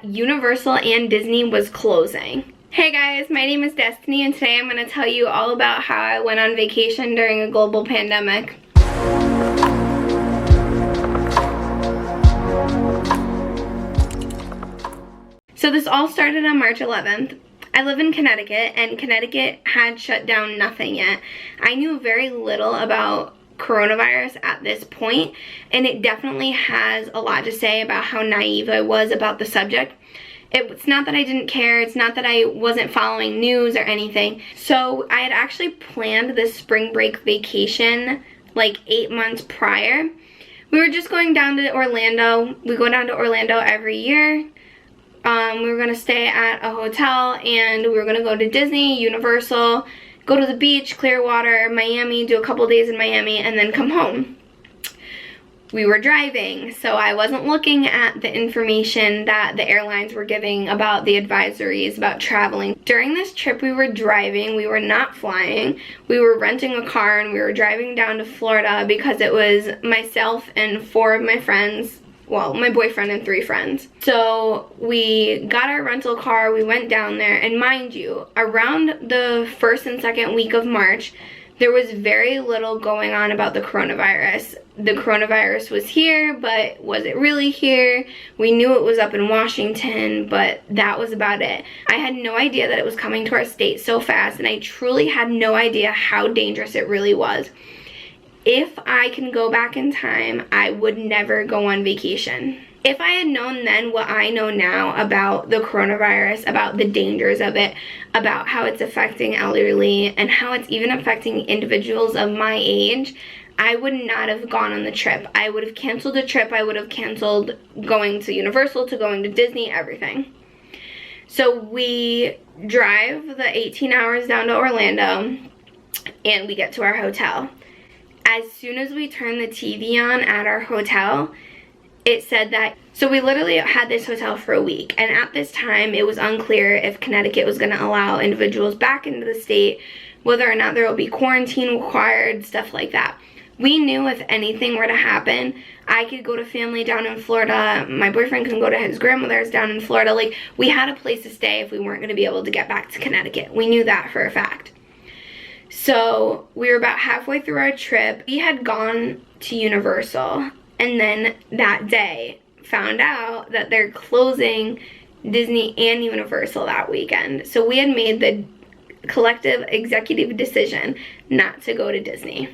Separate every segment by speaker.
Speaker 1: Universal and Disney was closing. Hey guys, my name is Destiny and today I'm going to tell you all about how I went on vacation during a global pandemic. So this all started on March 11th. I live in Connecticut and Connecticut had shut down nothing yet. I knew very little about coronavirus at this point, and it definitely has a lot to say about how naive I was about the subject. It's not that I didn't care, it's not that I wasn't following news or anything. So I had actually planned this spring break vacation like 8 months prior. We were just going down to Orlando. We go down to Orlando every year. We were gonna stay at a hotel and we were gonna go to Disney, Universal, go to the beach, Clearwater, Miami, do a couple days in Miami, and then come home. We were driving, so I wasn't looking at the information that the airlines were giving about the advisories about traveling. During this trip we were driving, we were not flying. We were renting a car and we were driving down to Florida because it was myself and 4 of my friends. Well, my boyfriend and 3 friends. So we got our rental car, we went down there, and mind you, around the 1st and 2nd week of March, there was very little going on about the coronavirus. The coronavirus was here, but was it really here? We knew it was up in Washington, but that was about it. I had no idea that it was coming to our state so fast, and I truly had no idea how dangerous it really was. If I can go back in time, I would never go on vacation. If I had known then what I know now about the coronavirus, about the dangers of it, about how it's affecting elderly, and how it's even affecting individuals of my age, I would not have gone on the trip. I would have canceled the trip. I would have canceled going to Universal, to going to Disney, everything. So we drive the 18 hours down to Orlando, and we get to our hotel. As soon as we turned the TV on at our hotel, it said that, so we literally had this hotel for a week, and at this time it was unclear if Connecticut was going to allow individuals back into the state, whether or not there will be quarantine required, stuff like that. We knew if anything were to happen, I could go to family down in Florida, my boyfriend can go to his grandmother's down in Florida. Like, we had a place to stay if we weren't going to be able to get back to Connecticut. We knew that for a fact. So we were about halfway through our trip. We had gone to Universal, and then that day found out that they're closing Disney and Universal that weekend. So we had made the collective executive decision not to go to Disney.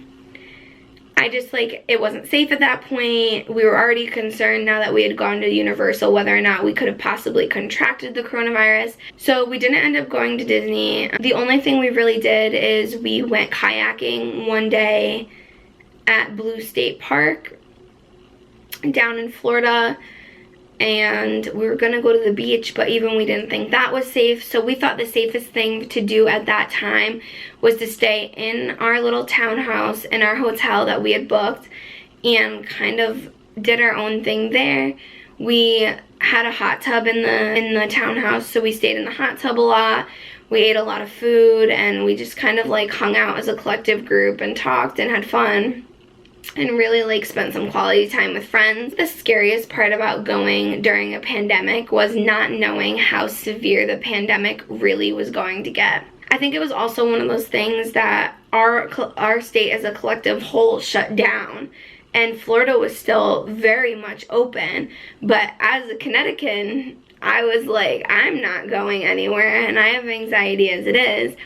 Speaker 1: It wasn't safe at that point. We were already concerned now that we had gone to Universal whether or not we could have possibly contracted the coronavirus. So we didn't end up going to Disney. The only thing we really did is we went kayaking one day at Blue State Park down in Florida, and we were gonna go to the beach, but even we didn't think that was safe. So we thought the safest thing to do at that time was to stay in our little townhouse in our hotel that we had booked and kind of did our own thing there. We had a hot tub in the townhouse, so we stayed in the hot tub a lot. We ate a lot of food, and we just kind of like hung out as a collective group and talked and had fun and really spent some quality time with friends. The scariest part about going during a pandemic was not knowing how severe the pandemic really was going to get. I think it was also one of those things that our state as a collective whole shut down, and Florida was still very much open, but as a Connecticut, I was like, I'm not going anywhere, and I have anxiety as it is.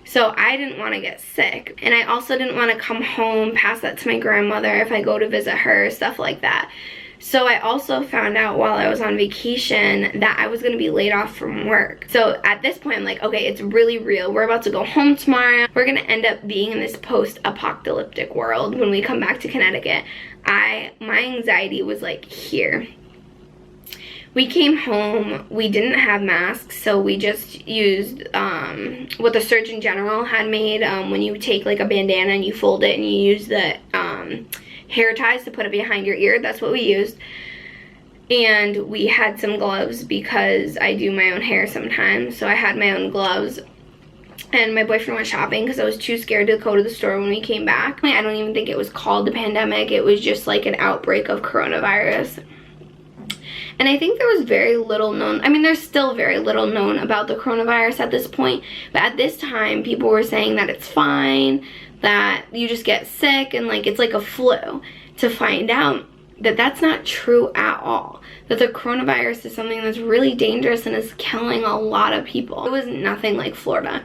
Speaker 1: So I didn't want to get sick, and I also didn't want to come home, pass that to my grandmother if I go to visit her, stuff like that. So I also found out while I was on vacation that I was going to be laid off from work. So at this point, I'm like, okay, it's really real. We're about to go home tomorrow. We're going to end up being in this post-apocalyptic world when we come back to Connecticut. My anxiety was like here. We came home, we didn't have masks, so we just used what the Surgeon General had made when you take like a bandana and you fold it and you use the hair ties to put it behind your ear. That's what we used. And we had some gloves because I do my own hair sometimes, so I had my own gloves. And my boyfriend went shopping because I was too scared to go to the store when we came back. I don't even think it was called the pandemic. It was just like an outbreak of coronavirus. And I think there was very little known, I mean, there's still very little known about the coronavirus at this point, but at this time, people were saying that it's fine, that you just get sick and like it's like a flu, to find out that that's not true at all. That the coronavirus is something that's really dangerous and is killing a lot of people. It was nothing like Florida.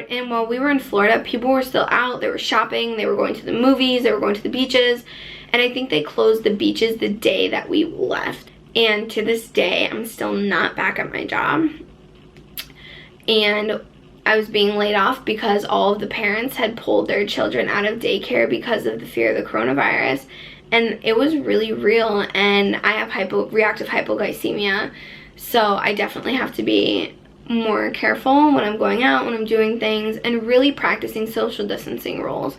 Speaker 1: And while we were in Florida, people were still out, they were shopping, they were going to the movies, they were going to the beaches, and I think they closed the beaches the day that we left. And to this day, I'm still not back at my job. And I was being laid off because all of the parents had pulled their children out of daycare because of the fear of the coronavirus. And it was really real, and I have reactive hypoglycemia, so I definitely have to be more careful when I'm going out, when I'm doing things, and really practicing social distancing rules.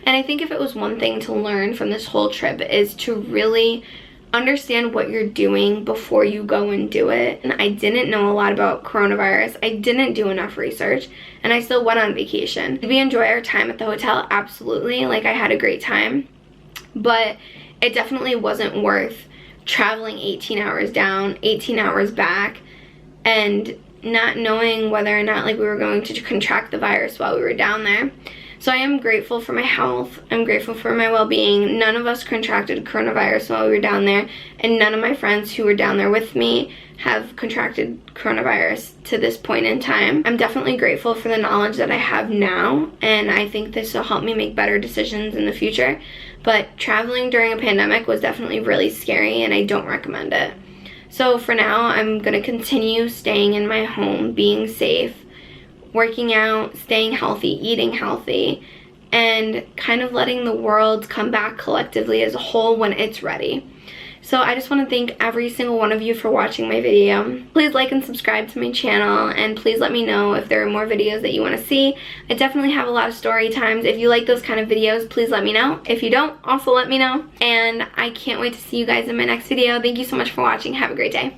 Speaker 1: And I think if it was one thing to learn from this whole trip is to really understand what you're doing before you go and do it. And I didn't know a lot about coronavirus. I didn't do enough research, and I still went on vacation. Did we enjoy our time at the hotel? Absolutely. Like, I had a great time. But it definitely wasn't worth traveling 18 hours down, 18 hours back, and not knowing whether or not like we were going to contract the virus while we were down there. So I am grateful for my health. I'm grateful for my well-being. None of us contracted coronavirus while we were down there, and none of my friends who were down there with me have contracted coronavirus to this point in time. I'm definitely grateful for the knowledge that I have now, and I think this will help me make better decisions in the future. But traveling during a pandemic was definitely really scary, and I don't recommend it. So for now, I'm gonna continue staying in my home, being safe, working out, staying healthy, eating healthy, and kind of letting the world come back collectively as a whole when it's ready. So I just want to thank every single one of you for watching my video. Please like and subscribe to my channel, and please let me know if there are more videos that you want to see. I definitely have a lot of story times. If you like those kind of videos, please let me know. If you don't, also let me know. And I can't wait to see you guys in my next video. Thank you so much for watching. Have a great day.